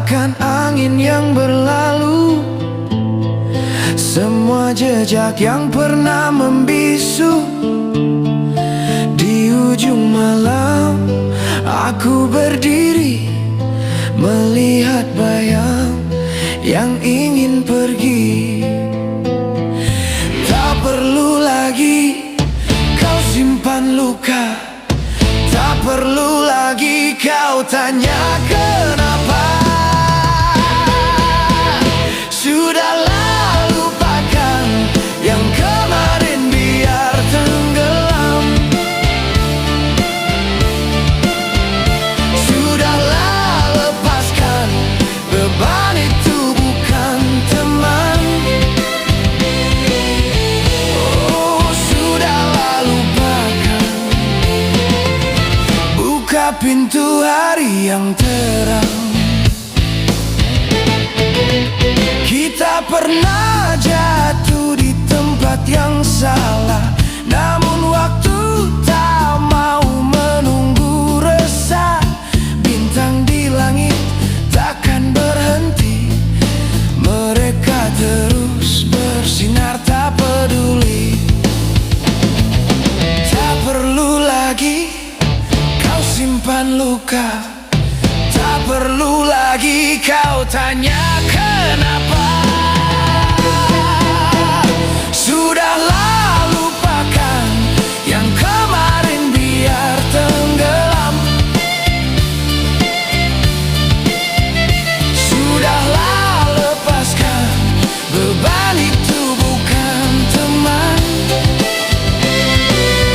lupakan angin yang berlalu, semua jejak yang pernah membisu. Di ujung malam aku berdiri, melihat bayang yang ingin pergi. Tak perlu lagi kau simpan luka, tak perlu lagi kau tanya kenapa. Sudahlah, lupakan yang kemarin, biar tenggelam. Sudahlah, lepaskan beban itu, bukan teman. Oh, sudahlah, lupakan. Buka pintu hari yang terang. Kita pernah jatuh di tempat yang salah, namun waktu tak mau menunggu resah. Bintang di langit takkan berhenti, mereka terus bersinar tak peduli. Tak perlu lagi kau simpan luka, tak perlu lagi kau tanya kenapa. Sudahlah, lupakan yang kemarin, biar tenggelam. Sudahlah, lepaskan beban itu, bukan teman.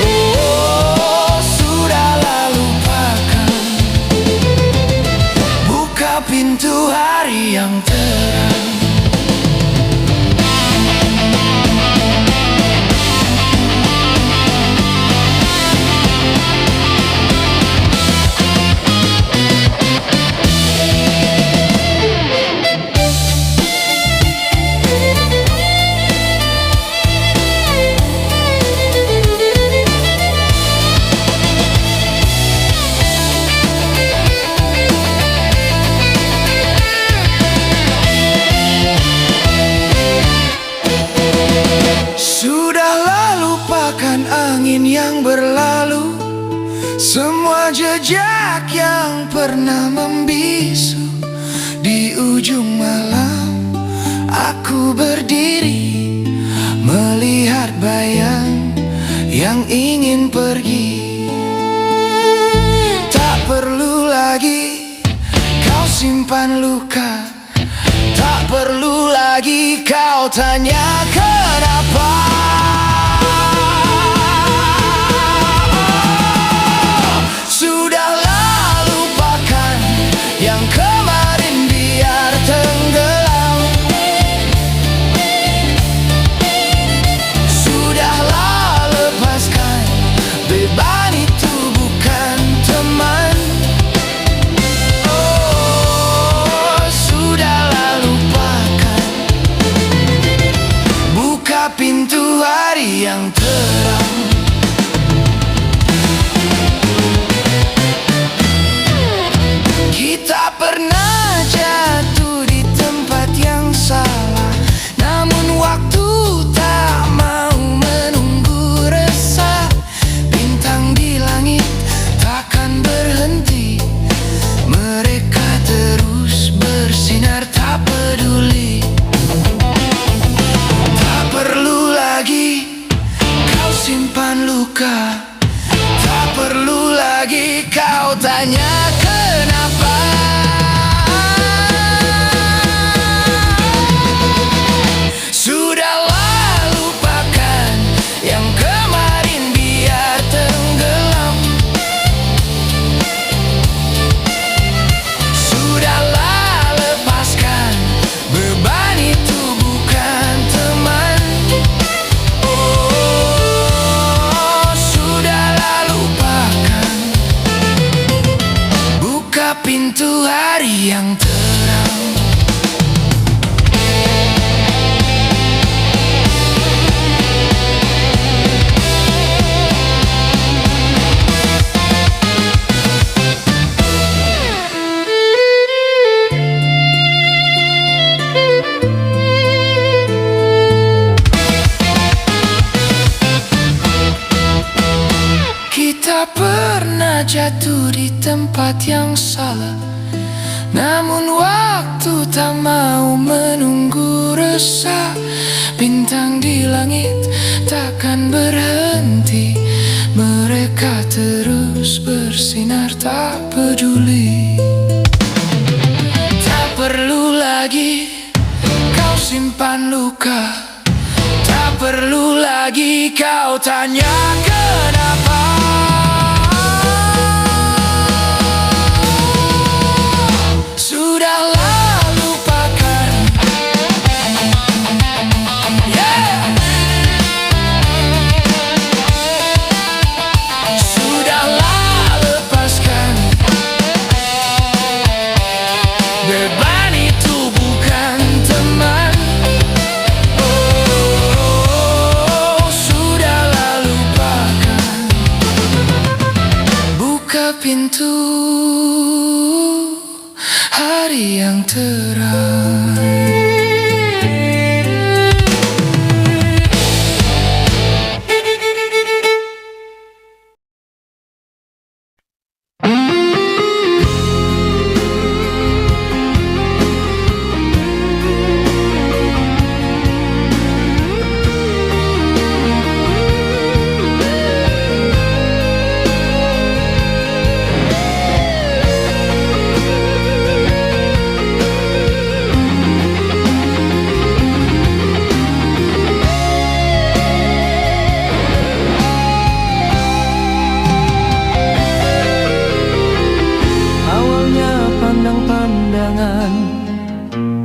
Oh, sudahlah, lupakan. Buka pintu hari yang terang. Sudahlah, lupakan angin yang berlalu, semua jejak yang pernah membisu. Di ujung malam aku berdiri, melihat bayang yang ingin pergi. Tak perlu lagi kau simpan luka, tak perlu lagi kau tanya kenapa. Sudahlah, lupakan yang kemarin, biar tenggelam. Sudahlah, lepaskan beban itu, bukan teman. Oh, sudahlah, lupakan. Buka pintu hari yang terang. Kita pernah jatuh di tempat yang salah, namun waktu tak mau menunggu resah. Bintang di langit takkan berhenti, mereka terus bersinar tak peduli. Tak perlu lagi kau simpan luka, tak perlu lagi kau tanya kenapa. Sudahlah, lupakan yang kemarin, biar tenggelam. Sudahlah, lepaskan beban itu, bukan teman. Oh, sudahlah, lupakan. Buka pintu hari yang terang. pernah jatuh di tempat yang salah, namun waktu tak mau menunggu resah. Bintang di langit takkan berhenti, mereka terus bersinar tak peduli. Tak perlu lagi kau simpan luka, tak perlu lagi kau tanya kenapa. Sudahlah lupakan, yeah. Sudahlah lepaskan, beban itu bukan teman. Oh, sudahlah lupakan. Buka pintu hari yang terang.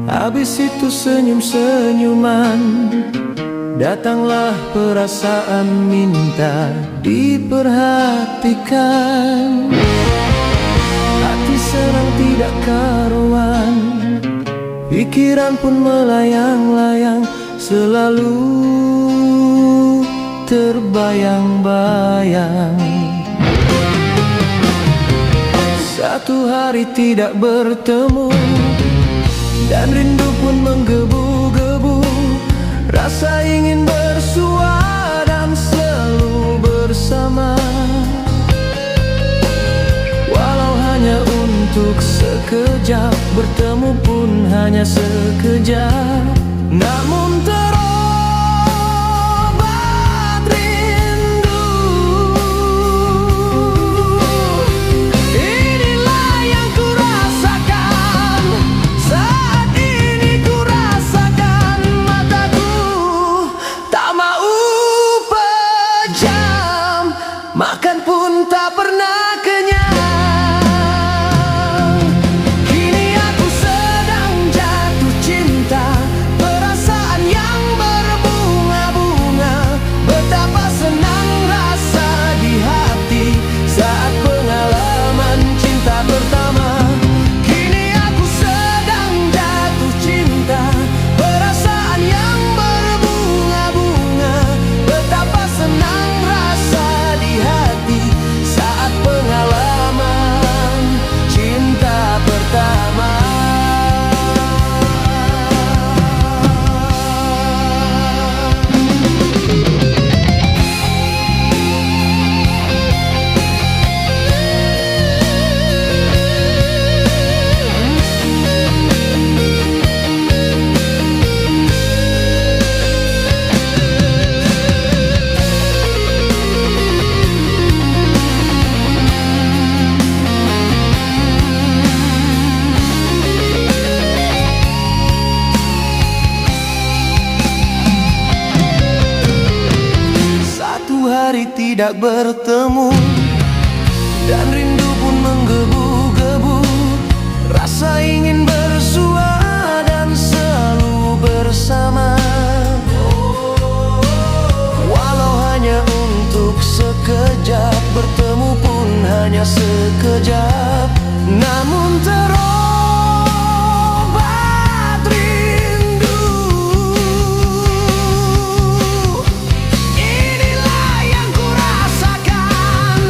Habis itu senyum-senyuman, datanglah perasaan minta diperhatikan. Hati senang tidak karuan, pikiran pun melayang-layang, selalu terbayang-bayang. Satu hari tidak bertemu, dan rindu pun menggebu-gebu. Rasa ingin bersua dan selalu bersama, walau hanya untuk sekejap, bertemu pun hanya sekejap. Namun terobat rindu, inilah yang ku rasakan. Saat ini ku rasakan, mataku tak mau pejam, makan pun tak pernah kenyang. Kini aku sedang jatuh cinta, perasaan yang berbunga-bunga. Betapa senang rasa di hati saat pengalaman cinta pertama. Kini aku sedang jatuh cinta, perasaan yang berbunga-bunga. Betapa senang rasa di hati saat pengalaman cinta pertama. Satu hari tidak bertemu, dan rindu pun menggebu-gebu. Rasa ingin bersua dan selalu bersama, walau hanya untuk sekejap, bertemu pun hanya sekejap. Namun terobat rindu, inilah yang ku rasakan.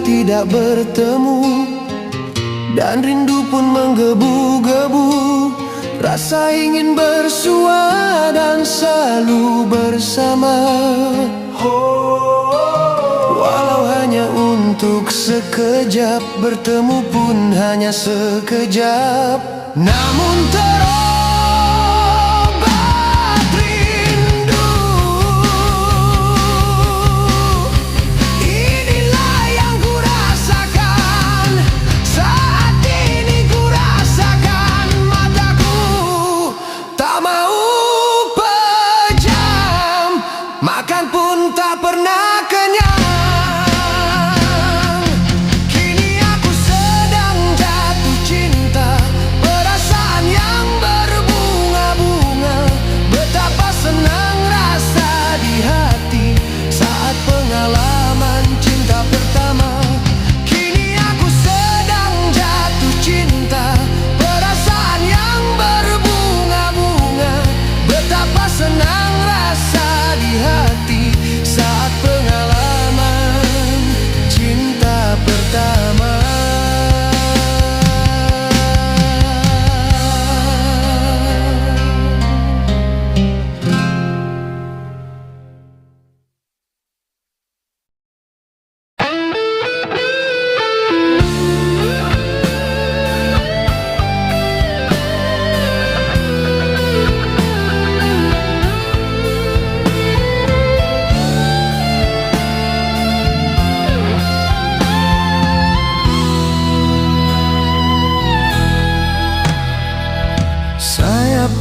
tidak bertemu, dan rindu pun menggebu-gebu. Rasa ingin bersua dan selalu bersama, walau hanya untuk sekejap. Bertemu pun hanya sekejap, namun terobat rindu. Inilah yang ku rasakan, saat ini ku rasakan. Mataku tak mau pejam, makan pun tak pernah kenyang.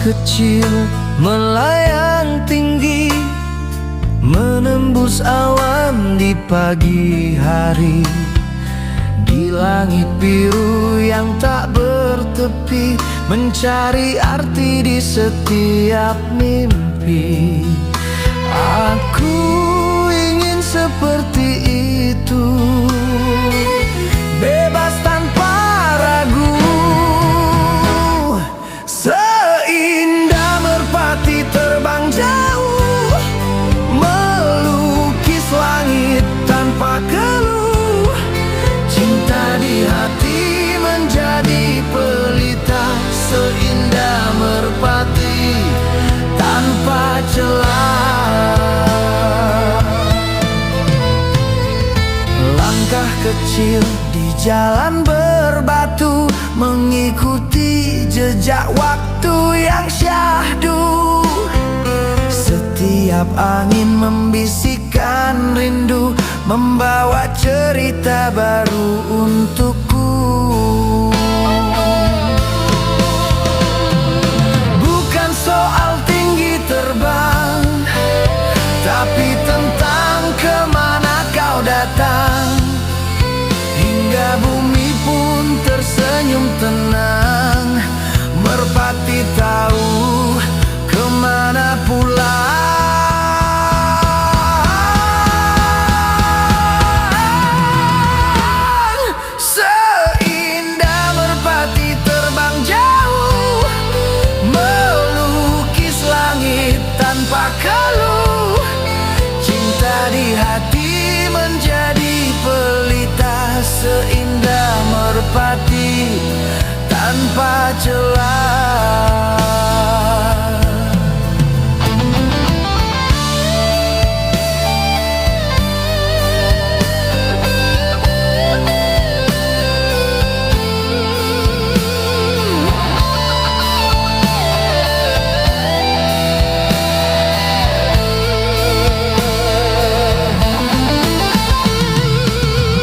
Kecil melayang tinggi, menembus awan di pagi hari. Di langit biru yang tak bertepi, mencari arti di setiap mimpi. Aku ingin seperti itu, bebas tanpa ragu. Seindah merpati terbang jauh, melukis langit tanpa keluh. Cinta di hati menjadi pelita, seindah merpati tanpa celah. Langkah kecil di jalan berbatu, mengikuti jejak waktu yang syahdu. Setiap angin membisikkan rindu, membawa cerita baru untukku. Bukan soal tinggi terbang, tapi tentang kemana kau datang. Hingga bumi pun tersenyum tenang, merpati tahu kemana pulang. Seindah merpati terbang jauh, melukis langit tanpa keluh. Cinta di hati menjadi pelita, seindah merpati tanpa celah.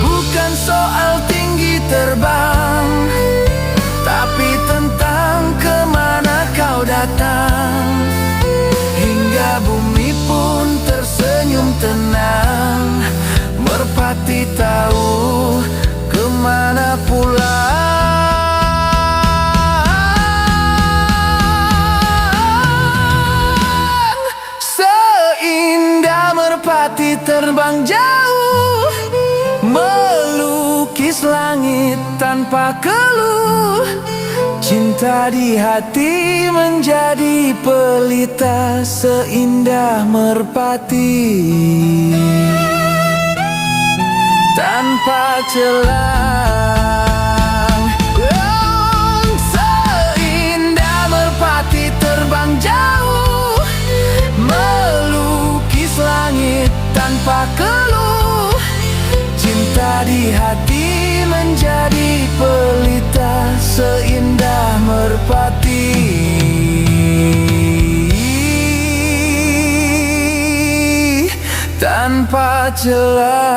Bukan soal tinggi terbang, tapi tentang kemana kau datang. Hingga bumi pun tersenyum tenang, merpati tahu kemana pulang. Seindah merpati terbang jauh, melukis langit tanpa keluh. Cinta di hati menjadi pelita, seindah merpati tanpa tanpa celah. Oh, seindah merpati terbang jauh, melukis langit tanpa keluh. Cinta di hati menjadi pelita, seindah merpati tanpa celah.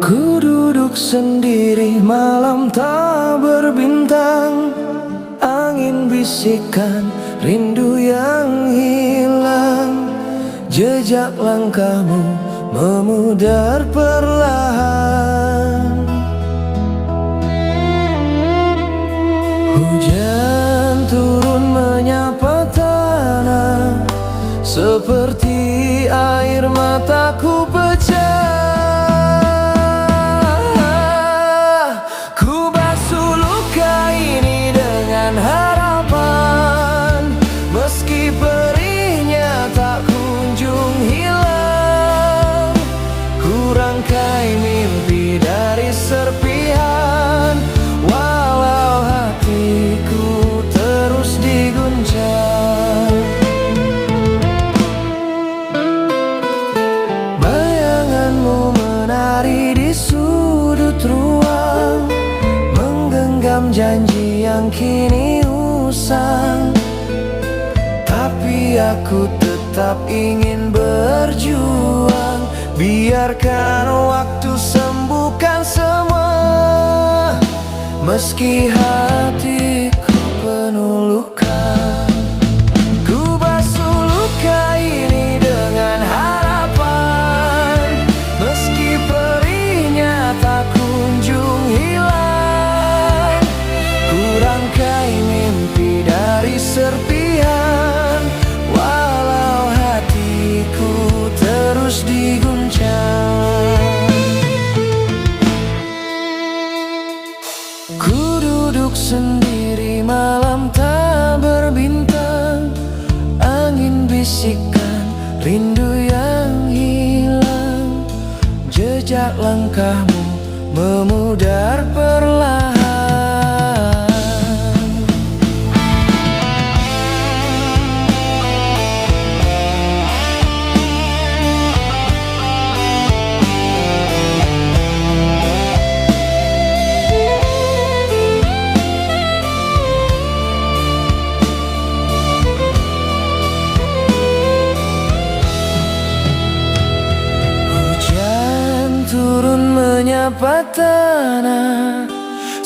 Ku duduk sendiri, malam tak berbintang. Angin bisikan rindu yang hilang. Jejak langkahmu memudar perlahan. Hujan turun menyapa tanah, seperti air mataku pecah. Harapan, meski perihnya tak kunjung hilang. Ku rangkai mimpi dari serpihan, walau hatiku terus diguncang. Bayanganmu menari di sudut ruang, menggenggam janji yang kini usang. Tapi aku tetap ingin berjuang. Biarkan waktu sembuhkan semua, meski hatiku penuh luka. Ku basuh luka ini dengan harapan, meski perihnya tak kunjung hilang. Ku rangkai mimpi dari serpihan, walau hatiku terus diguncang. Ku duduk sendiri, malam tak berbintang. Angin bisikan rindu yang hilang. Jejak langkahmu memudar perlahan. Turun menyapa tanah,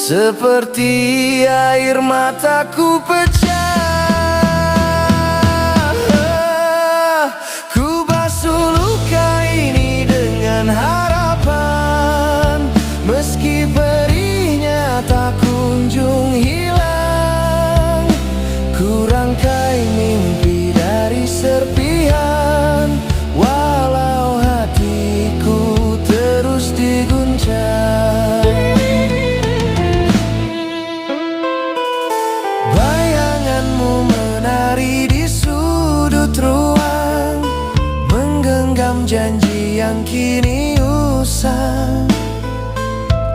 seperti air mataku pecah. Ku basuh luka ini dengan harapan, meski perihnya tak kunjung hilang. Ku rangkai mimpi dari serpihan, walau hatiku terus diguncang. Bayanganmu menari di sudut ruang, menggenggam janji yang kini usang.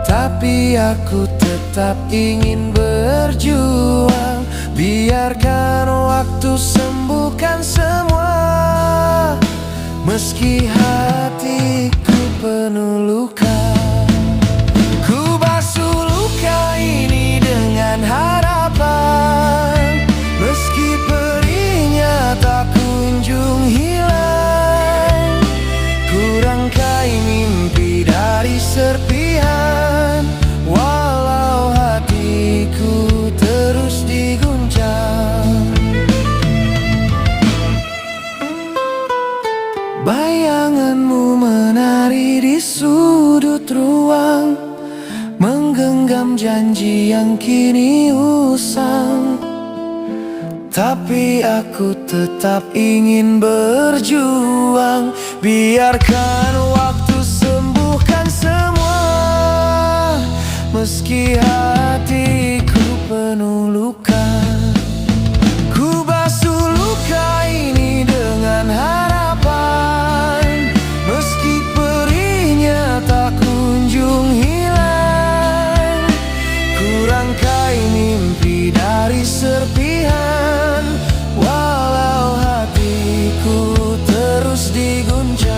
Tapi aku tetap ingin berjuang. Biarkan waktu sembuhkan semua, meski hatiku penuh luka. Ku basuh luka ini dengan harapan, meski perihnya tak kunjung hilang. Ku rangkai mimpi dari serpihan, walau hati dengan janji yang kini usang. Tapi aku tetap ingin berjuang. Biarkan waktu sembuhkan semua, meski hatiku penuh luka. Ku basuh luka ini dengan harapan, meski perihnya tak kunjung hilang. Ku rangkai mimpi dari serpihan, walau hatiku terus diguncang.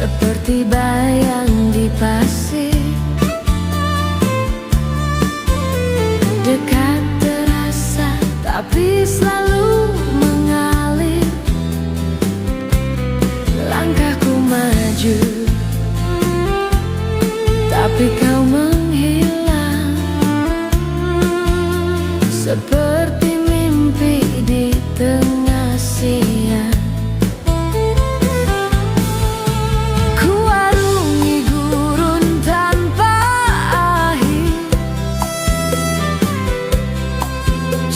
Seperti bayang di pasir, dekat terasa tapi selalu mengalir. Langkahku maju, tapi kau menghilang, seperti mimpi di tengah siang.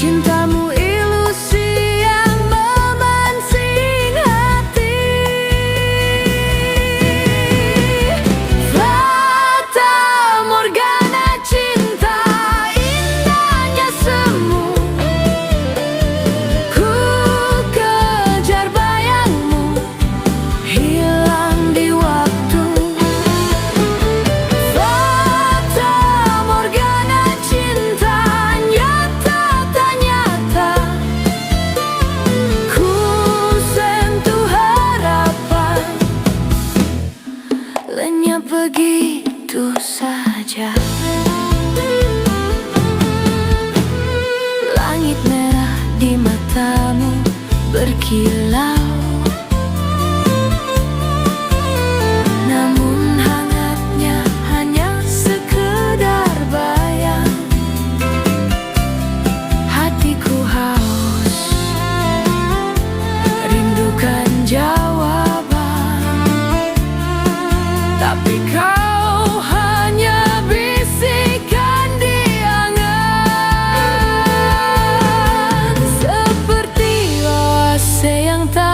Cintamu ilusi yang memancing hati. Fata Morgana cinta, indahnya semu. Ku kejar bayangmu, hilang di waktu. Fata Morgana cinta, nyata tak nyata. Ku sentuh harapan, lenyap begitu saja. Langit merah di matamu berkilau, namun hangatnya hanya sekedar bayang. Hatiku haus, rindukan jawaban, tapi kau hanya bisikan di angan. Seperti oase yang tak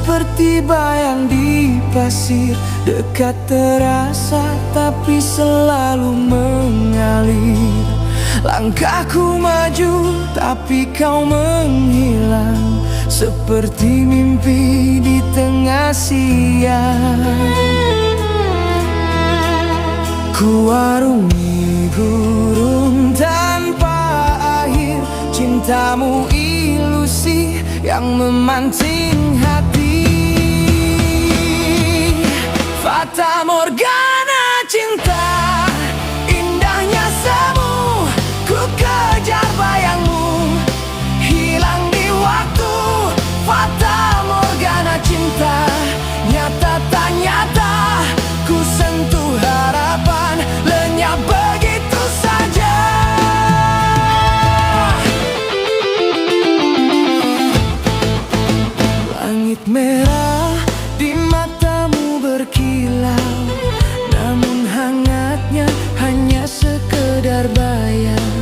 seperti bayang di pasir, dekat terasa tapi selalu mengalir. Langkahku maju tapi kau menghilang, seperti mimpi di tengah siang. Ku arungi gurun tanpa akhir, cintamu ilusi yang memancing hati. Fata Morgana cinta, indahnya semu, ku kejar bayangmu, hilang di waktu. Fata Morgana cinta, nyata tak nyata, ku sentuh harapan, lenyap begitu saja. Langit merah di matamu berkilau, namun hangatnya hanya sekedar bayang.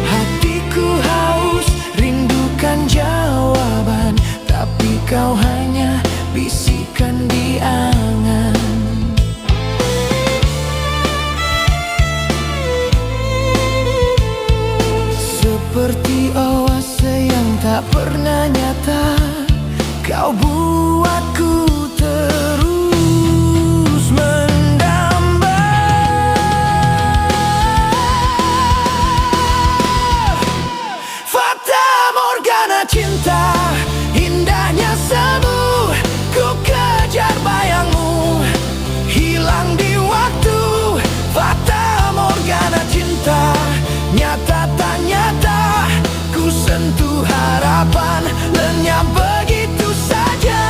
Hatiku haus rindukan jawaban, tapi kau hanya bisikan di angan. Seperti oase yang tak pernah nyata, kau buatku terus mendamba. Fata Morgana cinta, indahnya semu, ku kejar bayangmu, hilang di waktu. Fata Morgana cinta, nyata tak nyata, ku sentuh harapan, lenyap begitu saja.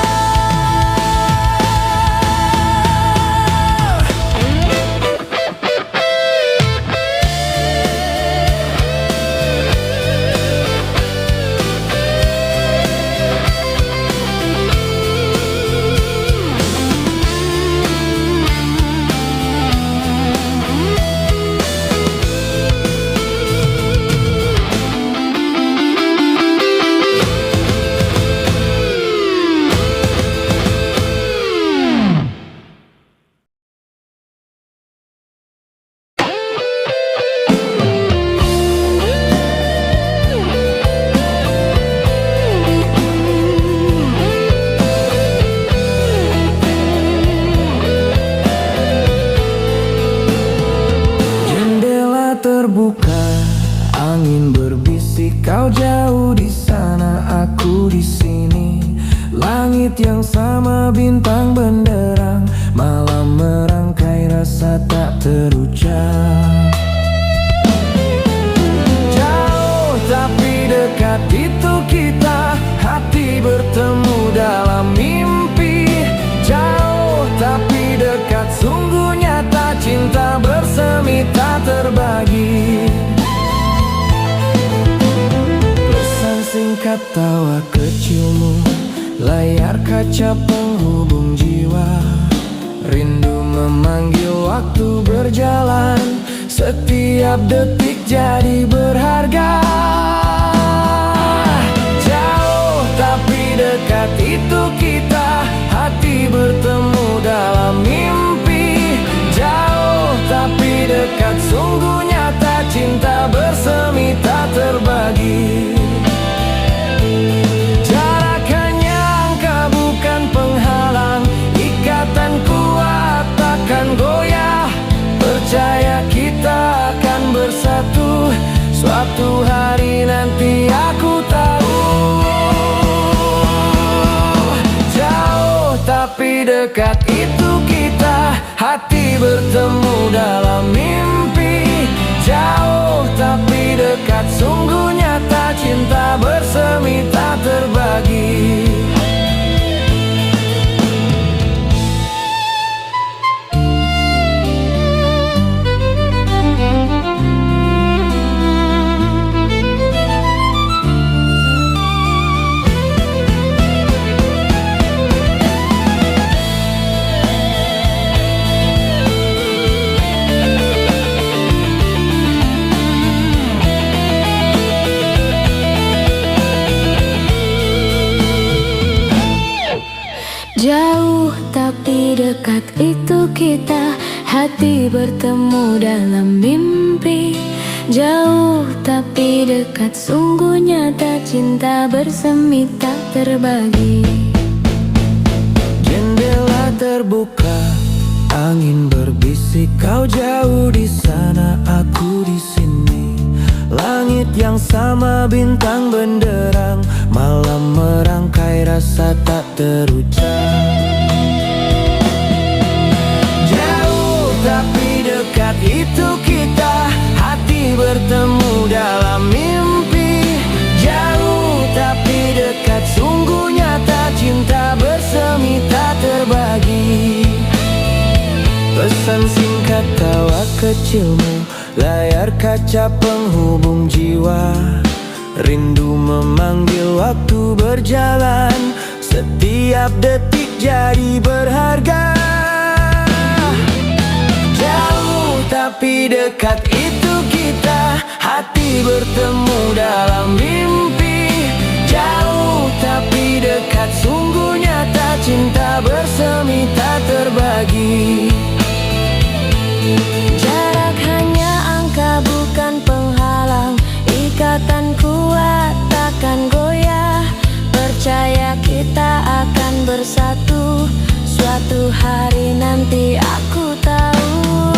Terbuka, angin berbisik, kau jauh di sana, aku di sini. Langit yang sama, bintang benderang, malam merangkai rasa tak terucap. Jauh tapi dekat itu kita, hati bertemu dalam mimpi. Jauh tapi dekat, sungguh nyata, cinta bersemi tak terbagi. Pesan singkat tawa kecilmu, layar kaca penghubung jiwa. Rindu memanggil waktu berjalan, setiap detik jadi berharga. Jauh tapi dekat itu kita, hati bertemu dalam mimpi. Jauh tapi dekat, sungguh nyata, cinta bersemi tak terbagi. Jarak hanya angka bukan penghalang, ikatan kuat takkan goyah. Percaya kita akan bersatu, suatu hari nanti aku tahu. Jauh tapi dekat itu kita, hati bertemu dalam mimpi. Jauh tapi dekat, sungguh nyata, cinta bersemi tak terbagi. itu kita, hati bertemu dalam mimpi. Jauh tapi dekat, sungguh nyata, cinta bersemi tak terbagi. Jendela terbuka, angin berbisik, kau jauh di sana, aku di sini. Langit yang sama, bintang benderang, malam merangkai rasa tak terucap. Jauh tapi dekat itu kita, hati bertemu dalam mimpi. Jauh tapi dekat, sungguh nyata, cinta bersemi tak terbagi. Pesan singkat tawa kecilmu, layar kaca penghubung jiwa. Rindu memanggil, waktu berjalan, setiap detik jadi berharga. Jauh tapi dekat itu kita, hati bertemu dalam mimpi. Jauh tapi dekat, sungguh nyata, cinta bersemi tak terbagi. Jarak hanya angka bukan penghalang, ikatan kuat takkan goyah. Percaya kita akan bersatu, suatu hari nanti aku tahu.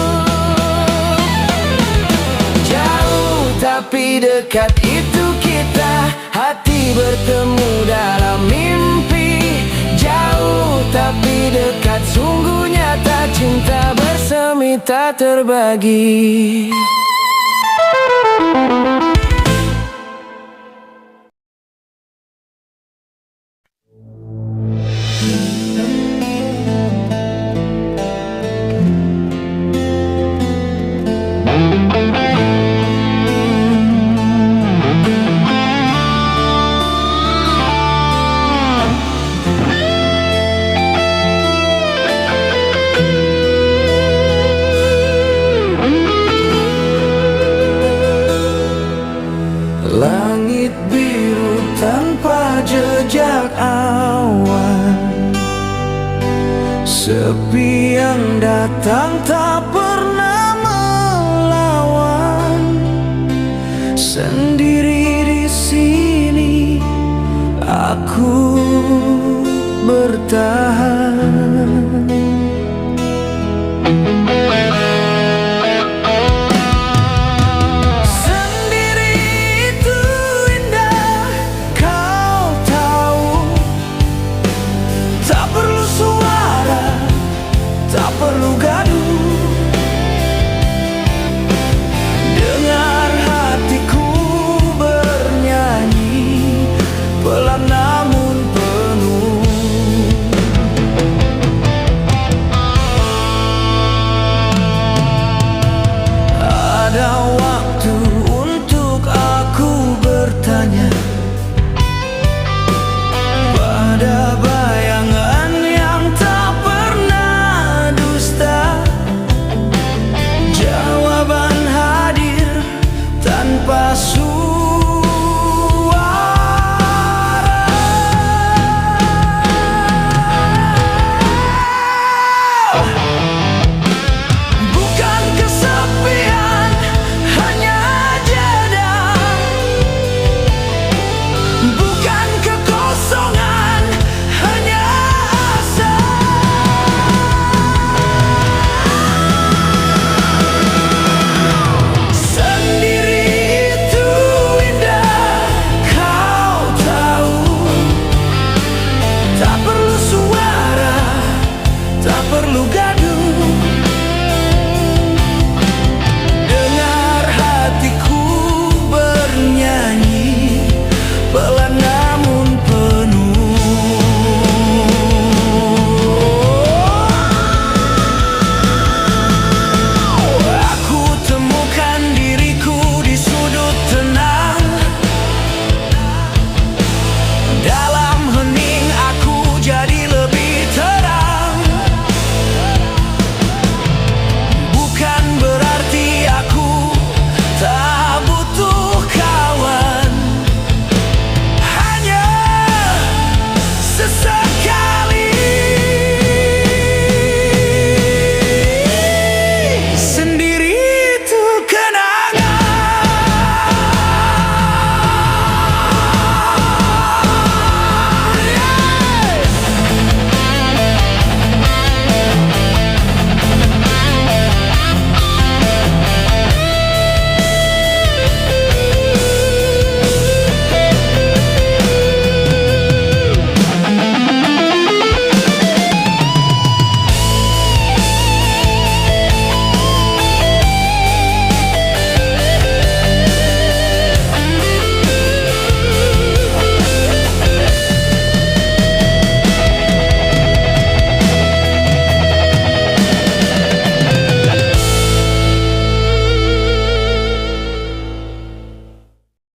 Jauh tapi dekat itu kita, hati bertemu dalam mimpi. Jauh tapi dekat, sungguh nyata, cinta bersemi tak terbagi. Langit biru tanpa jejak awan, sepi yang datang tak pernah melawan. Sendiri di sini aku bertahan. Tak perlu gaduh, dengar hatiku bernyanyi, pelan namun penuh. Ada waktu untuk aku bertanya pada bayangan yang tak pernah dusta. Jawaban hadir tanpa suara. Bukan kesepian, hanya jeda. Bukan kekosongan, hanya asa. Sendiri itu indah, kau tahu. Tak perlu suara, tak perlu gaduh.